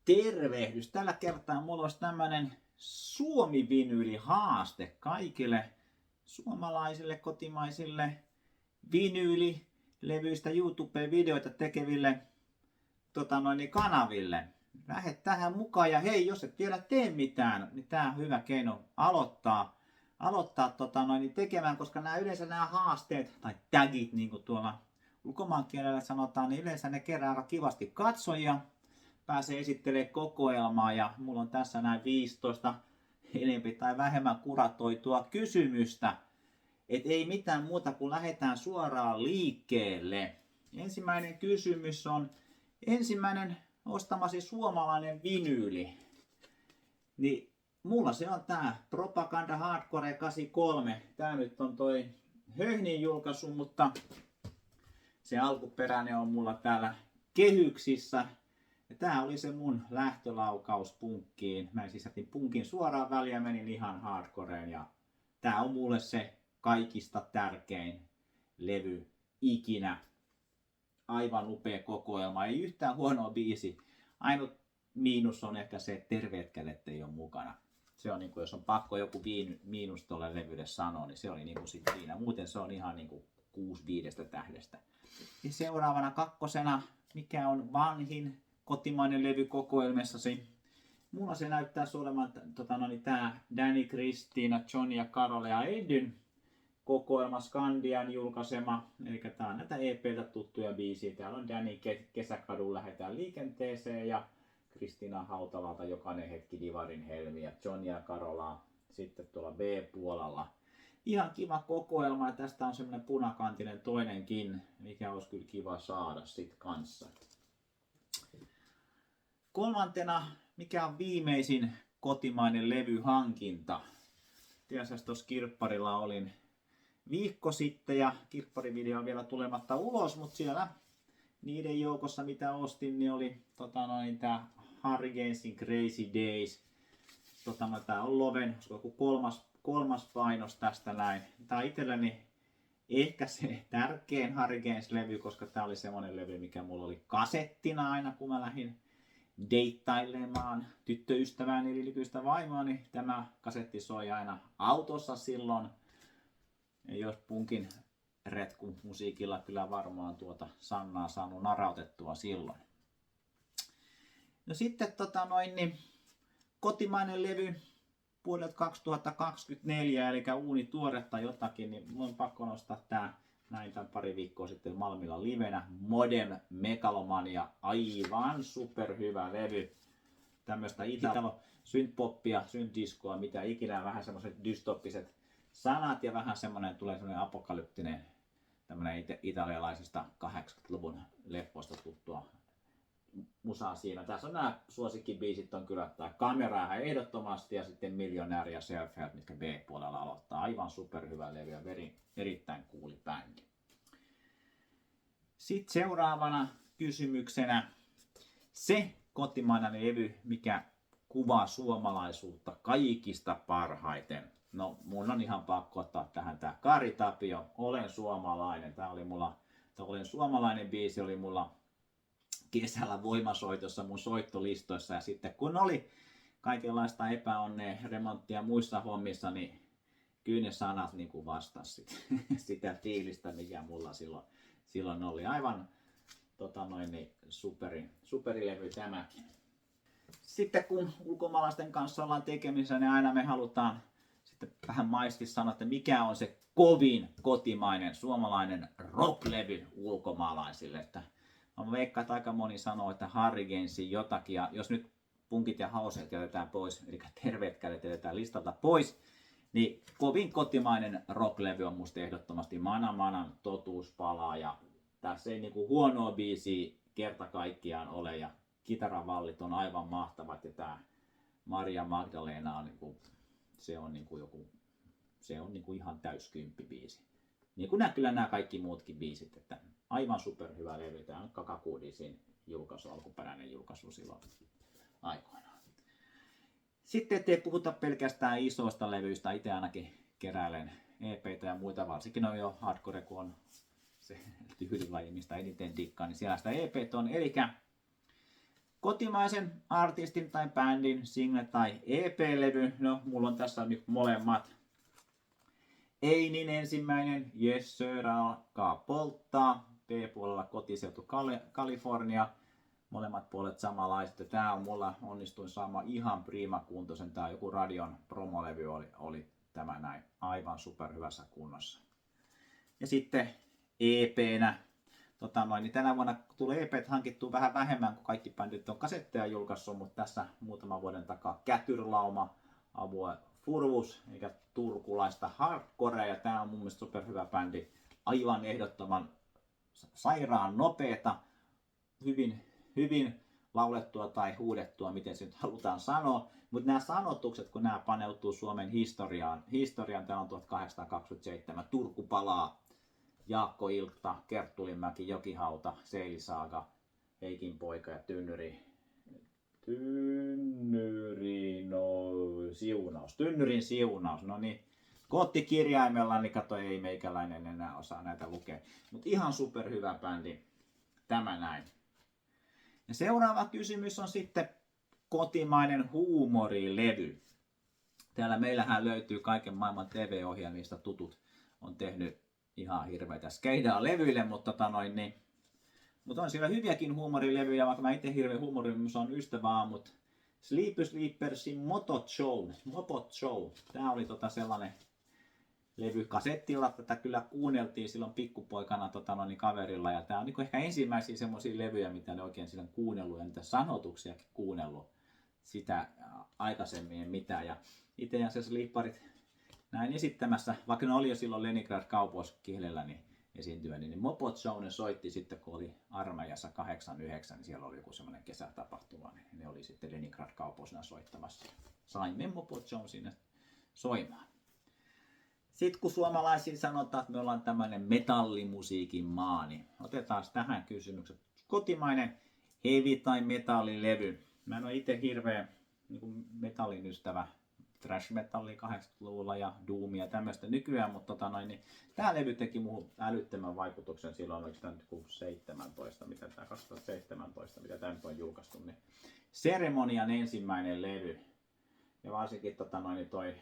Tervehdys! Tällä kertaa mulla olisi tämmönen Suomi-vinyyli-haaste kaikille suomalaisille, kotimaisille vinyylilevyistä YouTube-videoita tekeville kanaville. Lähde tähän mukaan ja hei, jos et vielä tee mitään, niin tää on hyvä keino aloittaa tekemään, koska yleensä nämä haasteet tai tagit, niin kuin tuolla ulkomaankielellä sanotaan, niin yleensä ne kerää aika kivasti katsojia. Pääsee esittelemään kokoelmaa ja mulla on tässä näin 15 enempi tai vähemmän kuratoitua kysymystä. Et ei mitään muuta kuin lähdetään suoraan liikkeelle. Ensimmäinen kysymys on, ensimmäinen ostamasi suomalainen vinyyli. Niin mulla se on tää Propaganda Hardcore 83. Tää nyt on toi Höhnin julkaisu, mutta se alkuperäinen on mulla täällä kehyksissä. Ja tää oli se mun lähtölaukaus punkkiin. Mä sisältin punkin suoraan väliin ja menin ihan hardcoreen. Ja tää on mulle se kaikista tärkein levy ikinä. Aivan upea kokoelma. Ei yhtään huonoa biisi. Ainut miinus on ehkä se, että Terveet kädet ei ole mukana. Se on niinku, jos on pakko joku miinus tolle levylle sanoa, niin se oli niinku sit siinä. Muuten se on ihan niinku 6-5 tähdestä. Ja seuraavana kakkosena, mikä on vanhin kotimainen levy kokoelmassasi. Mulla se näyttää olevan tää Danny, Kristiina, Johnny ja Karole ja Edyn kokoelma Skandian julkaisema. Eli tää on näitä EP:ltä tuttuja biisiä. Täällä on Danny Kesäkadun lähetään liikenteeseen ja Kristiina Hautalalta Jokainen hetki Divarin helmi ja Johnny ja Karola sitten tuolla B-puolella. Ihan kiva kokoelma ja tästä on semmonen punakantinen toinenkin, mikä olisi kyllä kiva saada sit kanssa. Kolmantena, mikä on viimeisin kotimainen levyhankinta? Tiedätkö, tuossa kirpparilla olin viikko sitten ja kirpparivideo on vielä tulematta ulos, mutta siellä niiden joukossa mitä ostin, niin oli tää Harry Gainesin Crazy Days. Tää on Loven, joku kolmas painos tästä näin. Tää on itselleni ehkä se tärkein Harry Gaines-levy, koska tää oli semmonen levy, mikä mulla oli kasettina aina, kun mä lähdin deittailemaan tyttöystävään eli nykyistä vaimoa, niin tämä kasetti soi aina autossa silloin. Ja jos punkin retkun musiikilla kyllä varmaan Sannaa saanut narautettua silloin. No sitten kotimainen levy vuodelta 2024, eli uunituoretta jotakin, niin mun on pakko nostaa tää näin tämän pari viikkoa sitten Malmilla livenä. Modern Megalomania, aivan superhyvä levy. Tämmöstä italo synthpoppia, synthdiskoa, mitä ikinä, vähän semmoiset dystoppiset sanat ja vähän tulee semmoinen apokalyptinen tämmönen italialaisista 80-luvun leffoista tuttua musaa siinä. Tässä on nämä suosikkibiisit on kyllä tää Kameraa ehdottomasti ja sitten Millionaire ja Self-Help, mitkä B-puolella aloittaa. Aivan superhyvä levy ja erittäin cooli bändi. Sitten seuraavana kysymyksenä se kotimainen levy, mikä kuvaa suomalaisuutta kaikista parhaiten. No mun on ihan pakko ottaa tähän tää Kari Tapio, Olen suomalainen. Tää oli mulla, Olen suomalainen biisi oli mulla kesällä voimasoitossa mun soittolistoissa ja sitten kun oli kaikenlaista epäonnea, remonttia muissa hommissa, niin kyllä ne sanat niin kuin vastasivat sitä fiilistä, mikä mulla silloin oli. Aivan superilevy tämäkin. Sitten kun ulkomaalaisten kanssa ollaan tekemisissä, niin aina me halutaan sitten vähän maisti sanoa, että mikä on se kovin kotimainen suomalainen rocklevy ulkomaalaisille. Että mä veikkaan, että aika moni sanoo, että Harry Gainesin jotakin, ja jos nyt punkit ja hauseet jätetään pois, eli Terveet kädet jätetään listalta pois, niin kovin kotimainen rocklevy on musta ehdottomasti Manan Totuus palaa, ja tässä ei niinku huonoa biisiä kerta kaikkiaan ole, ja kitaravallit on aivan mahtavat, ja tää Maria Magdalena on niinku, se on niinku ihan täyskymppibiisi. Niin kuin kyllä nämä kaikki muutkin biisit, että aivan superhyvä levy. Tämä on Kakakuudisin julkaisu, alkuperäinen julkaisu silloin aikoinaan. Sitten ettei puhuta pelkästään isoista levyistä, itse ainakin keräilen EP:tä ja muita, varsinkin on jo hardcore, kun on se tyylilaji, mistä eniten dikkaa, niin siellä sitä EP:tä on. Eli kotimaisen artistin tai bändin single tai EP-levy. No, mulla on tässä nyt molemmat. Einin ensimmäinen, Yes Sir alkaa polttaa. B-puolella kotiseutu Kalifornia. Molemmat puolet samanlaiset. Tää on mulla onnistuin saamaan ihan priimakuntoisen. Tää joku radion promolevy oli tämä näin. Aivan superhyvässä kunnossa. Ja sitten EP-nä. Niin tänä vuonna tulee EP:t hankittua vähän vähemmän, kuin kaikki bändit on kasetteja julkaissut, mutta tässä muutaman vuoden takaa Kätyrlauma, Avue Furvus, eikä turkulaista hardcorea, ja tää on mun mielestä superhyvä bändi. Aivan ehdottoman sairaan nopeeta, hyvin laulettua tai huudettua, miten se nyt halutaan sanoa. Mutta nämä sanotukset, kun nämä paneutuu Suomen historiaan, täällä on 1827, Turku palaa, Jaakko Ilkta, Kerttu Limäki, Jokihauta, Seilisaaga, Heikin poika ja Tynnyrin siunaus. No niin, kottikirjaimella, niin kato, ei meikäläinen enää osaa näitä lukea. Mutta ihan superhyvä bändi, tämä näin. Ja seuraava kysymys on sitten kotimainen huumorilevy. Täällä meillähän löytyy kaiken maailman TV-ohjelmista tutut. On tehnyt ihan hirveitä skeidaa levyille, mutta mutta on siellä hyviäkin huumorilevyjä, vaikka mä itse hirveän huumorilevy on ystävää, mutta Sleepersin Mopot Show. Tää oli sellainen levy kasettilla, tätä kyllä kuunneltiin silloin pikkupoikana kaverilla, ja tää on niin ehkä ensimmäisiä semmoisia levyjä, mitä ne oikein silloin kuunnellut, ja niitä sanotuksiakin kuunnellut sitä aikaisemmin mitään, ja itse asiassa liipparit näin esittämässä, vaikka ne oli jo silloin Leningrad kaupoiskielellä niin esiintyä, niin Mopot Show ne soitti sitten, kun oli armeijassa 89, niin siellä oli joku semmoinen kesätapahtuma, niin ne oli sitten Leningrad kaupoisena soittamassa. Saimme Mopot Show sinne soimaan. Sitten kun suomalaisiin sanotaan, että me ollaan tämmöinen metallimusiikin maa, niin otetaan tähän kysymyksen. Kotimainen heavy tai metallilevy. Mä en ole itse hirveä niin metallin ystävä. Thrash metallia 80-luvulla ja doomia ja tämmöistä nykyään, mutta niin tää levy teki muuhun älyttömän vaikutuksen silloin, oliko tämä nyt 2017, mitä tää nyt on julkaistu, niin Seremonian ensimmäinen levy. Ja varsinkin toi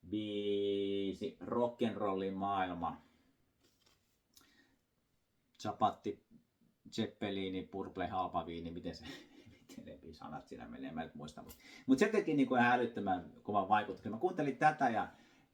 biisi Rock'n'Rollin maailma. Chapatti, Zeppelini, Purple, Halpaviini, miten ne sanat siinä menee, mä en muista. Mutta se teki niin älyttömän kovan vaikutuksen. Mä kuuntelin tätä ja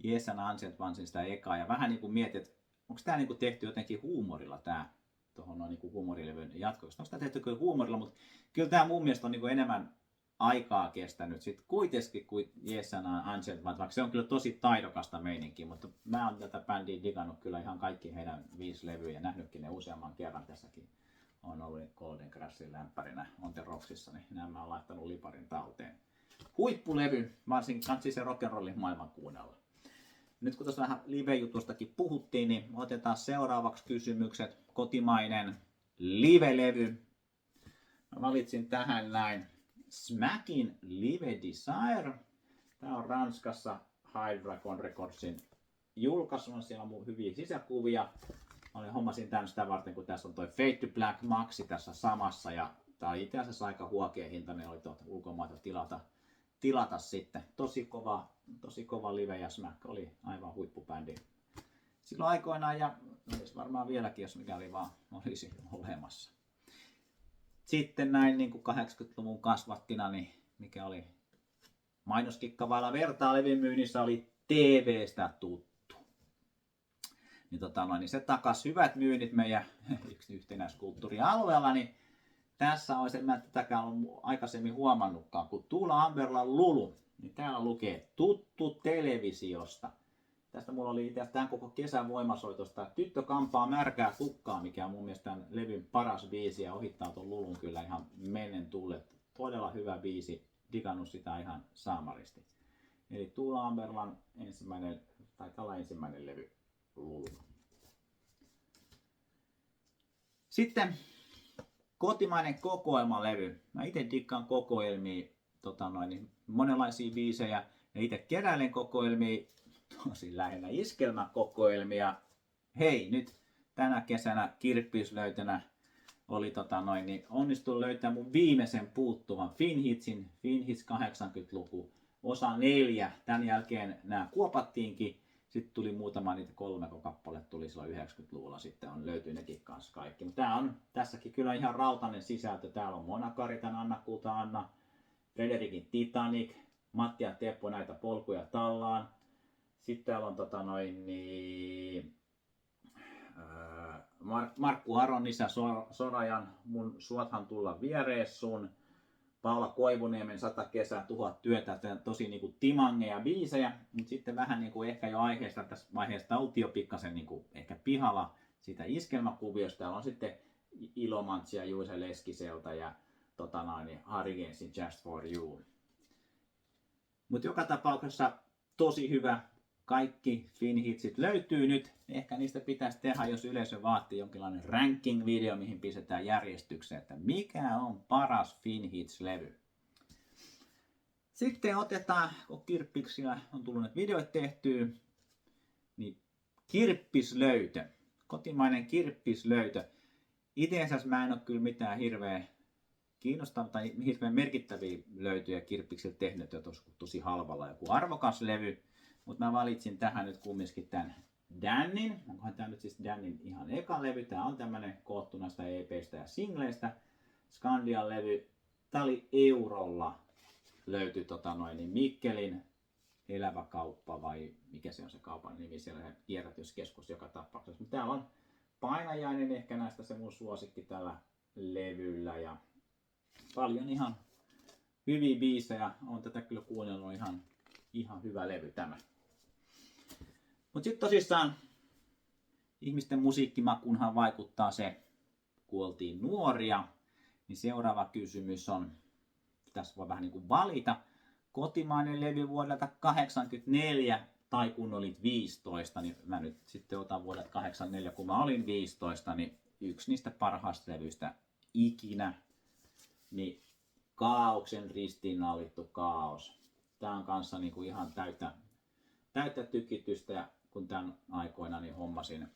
Yes and Ancient Onesin sitä ekaa ja vähän niin mietin, että onko tämä niin tehty jotenkin huumorilla tämä tuohon niin huumorilevyn jatkoksi. Onko tämä tehty kyllä huumorilla, mutta kyllä tämä mun mielestä on niin enemmän aikaa kestänyt sitten kuitenkin kuin Yes and Ancient Ones, vaikka se on kyllä tosi taidokasta meininkiä, mutta mä oon tätä bändiä digannut kyllä ihan kaikki heidän 5 levyjä ja nähnytkin ne useamman kerran tässäkin. On ollut Golden Crashin lämpärinä On The Rocksissa, niin nämä on laittanut liparin talteen. Huippulevy, varsinkin kansi se rock'n'rollin maailman kuunnella. Nyt kun tuossa vähän live-jutustakin puhuttiin, niin otetaan seuraavaksi kysymykset. Kotimainen live-levy. Mä valitsin tähän näin Smackin Live Desire. Tää on Ranskassa High Dragon Recordsin julkaisu. Siellä on hyviä sisäkuvia. Hommasin tän sitä varten, kun tässä on toi Fade to Black Maxi tässä samassa, ja tää on itse asiassa aika huokea hinta, ne oli tuolta ulkomailta tilata sitten. Tosi kova live, ja Smack oli aivan huippubändi silloin aikoinaan, ja olisi varmaan vieläkin, jos mikäli vaan olisi olemassa. Sitten näin niin kuin 80-luvun kasvattina, niin mikä oli mainoskikkavailla vertaa levyn myynnissä, oli TV:stä tuttu. Niin se takas hyvät myynnit meidän yhtenäiskulttuurialueella, niin tässä olisi, en mä tätäkään ollut aikaisemmin huomannutkaan, kun Tuula Amberlan Lulu, niin täällä lukee tuttu televisiosta. Tästä mulla oli itse tämän koko kesän voimasoitosta Tyttö kampaa märkää tukkaa, mikä on mun mielestä tämän levyn paras biisi ja ohittaa ton Lulun kyllä ihan mennen tullet. Todella hyvä biisi, digannut sitä ihan saamaristi. Eli Tuula Amberlan ensimmäinen levy. Lulu. Sitten kotimainen kokoelmalevy. Mä itse dikkaan kokoelmia, monenlaisia biisejä ja itse keräilen kokoelmia, tosi lähinnä iskelmäkokoelmia. Hei, nyt tänä kesänä kirppislöytönä niin onnistuin löytämään mun viimeisen puuttuvan Finhitsin, Finhits 80-luku, osa 4. Tämän jälkeen nämä kuopattiinkin. Sitten tuli muutama niitä 3 kappaletta tuli silloin 90-luvulla sitten, löytyi nekin kanssa kaikki. Mutta tää on tässäkin kyllä ihan rautainen sisältö. Täällä on Monakaritan Anna Kulta Anna, Frederikin Titanic, Matti ja Teppo näitä polkuja tallaan. Sitten täällä on Markku Aron isä Sorajan Mun suothan tulla vierees sun. Paula Koivuniemen 100 kesää 1000 työtä, tosi niinku timangeja biisejä, mutta sitten vähän niinku ehkä jo aiheesta tässä vaiheessa oltiin jo pikkasen niinku ehkä pihalla siitä iskelmäkuviosta. Täällä on sitten Ilomantsia Juise Leskiseltä ja Harry Gensin Just for You. Mutta joka tapauksessa tosi hyvä. Kaikki Finhitsit löytyy nyt. Ehkä niistä pitäisi tehdä, jos yleisö vaatii jonkinlainen ranking-video, mihin pistetään järjestykseen, että mikä on paras Finhits-levy. Sitten otetaan, kun Kirppiksillä on tullut näitä videoita tehtyä, niin kirppislöytö. Kotimainen kirppislöytö. Itseensä mä en ole kyllä mitään hirveän kiinnostavia tai hirveän merkittäviä löytyjä Kirppiksiltä tehnyt, että olisi tosi halvalla joku arvokas levy. Mutta mä valitsin tähän nyt kumminkin tämän Dannin. Onkohan tämä nyt siis Dannin ihan eka levy. Tää on tämmönen koottu näistä EP:stä ja singleistä. Skandian levy. Tää oli eurolla. Löytyi Mikkelin Elävä kauppa vai mikä se on se kaupan nimi. Siellä kierrätyskeskus joka tapauksessa. Mutta tää on painajainen ehkä näistä se mun suosikki tällä levyllä. Ja paljon ihan hyviä biisejä. On tätä kyllä kuunnellut ihan hyvä levy tämä. Mutta sitten tosissaan ihmisten musiikkimakuunhan vaikuttaa se, kun oltiin nuoria, niin seuraava kysymys on, tässä voi vähän niin kuin valita, kotimainen levy vuodelta 1984 tai kun olit 15, niin mä nyt sitten otan vuodelta 1984, kun mä olin 15, niin yksi niistä parhaista levyistä ikinä, niin Kaaoksen ristiinnaulittu Kaos. Tää on kanssa niinku ihan täyttä tykitystä ja kun tämän aikoina niin hommasin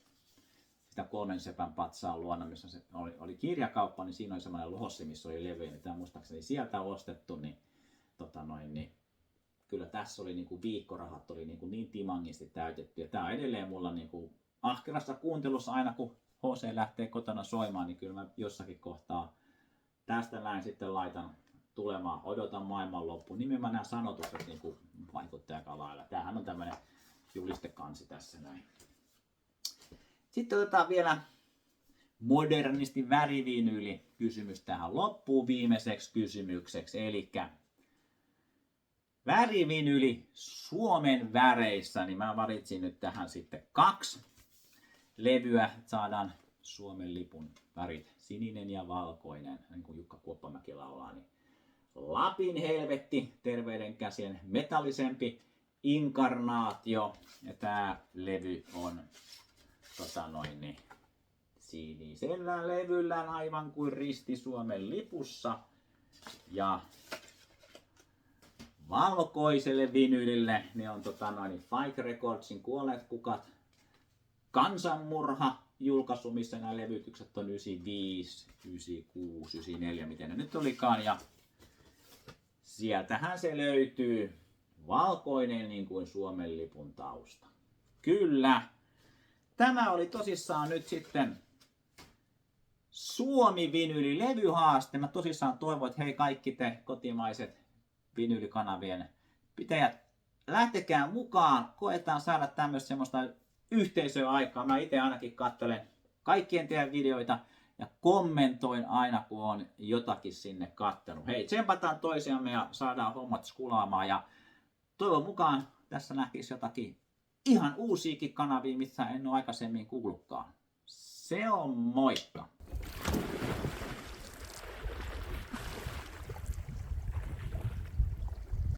sitä 3 sepän patsaan luona, missä se oli kirjakauppa, niin siinä oli semmoinen lossi, missä oli levyjä, niin tämä muistaakseni sieltä ostettu, niin, niin kyllä tässä oli niinku viikkorahat oli niinku niin timangisti täytetty ja tää on edelleen mulla niinku ahkerassa kuuntelussa aina kun HC lähtee kotona soimaan, niin kyllä mä jossakin kohtaa tästä näin sitten laitan tulemaan, odotan maailman loppuun. Nimenomaan nämä sanotukset niin vaikuttajakaan lailla. Tämähän on tämmöinen julistekansi tässä näin. Sitten otetaan vielä modernisti värivinyyli kysymys tähän loppuun viimeiseksi kysymykseksi. Eli värivinyyli Suomen väreissä, niin mä valitsin nyt tähän sitten 2 levyä. Saadaan Suomen lipun värit, sininen ja valkoinen, niin kuin Jukka Kuoppamäki laulaa, niin Lapin helvetti, terveyden käsien metallisempi inkarnaatio. Ja tää levy on sinisellä levyllä aivan kuin risti Suomen lipussa. Ja valkoiselle vinyylille ne on Fight Recordsin Kuolleet kukat, Kansanmurha julkaisu, missä nämä levytykset on 95, 96, 94, miten ne nyt olikaan. Ja sieltähän se löytyy valkoinen niin kuin Suomen lipun tausta. Kyllä. Tämä oli tosissaan nyt sitten Suomi-vinyyli levyhaaste. Mä tosissaan toivon, että hei kaikki te kotimaiset vinyylikanavien pitäjät, lähtekää mukaan. Koetaan saada tämmöistä semmoista yhteisöä aikaa. Mä itse ainakin katselen kaikkien teidän videoita ja kommentoin aina, kun on jotakin sinne kattanut. Hei, tsempataan toisiamme ja saadaan hommat skulaamaan. Ja toivon mukaan tässä näkisi jotakin ihan uusiakin kanavia, missä en ole aikaisemmin kuullutkaan. Se on moikka!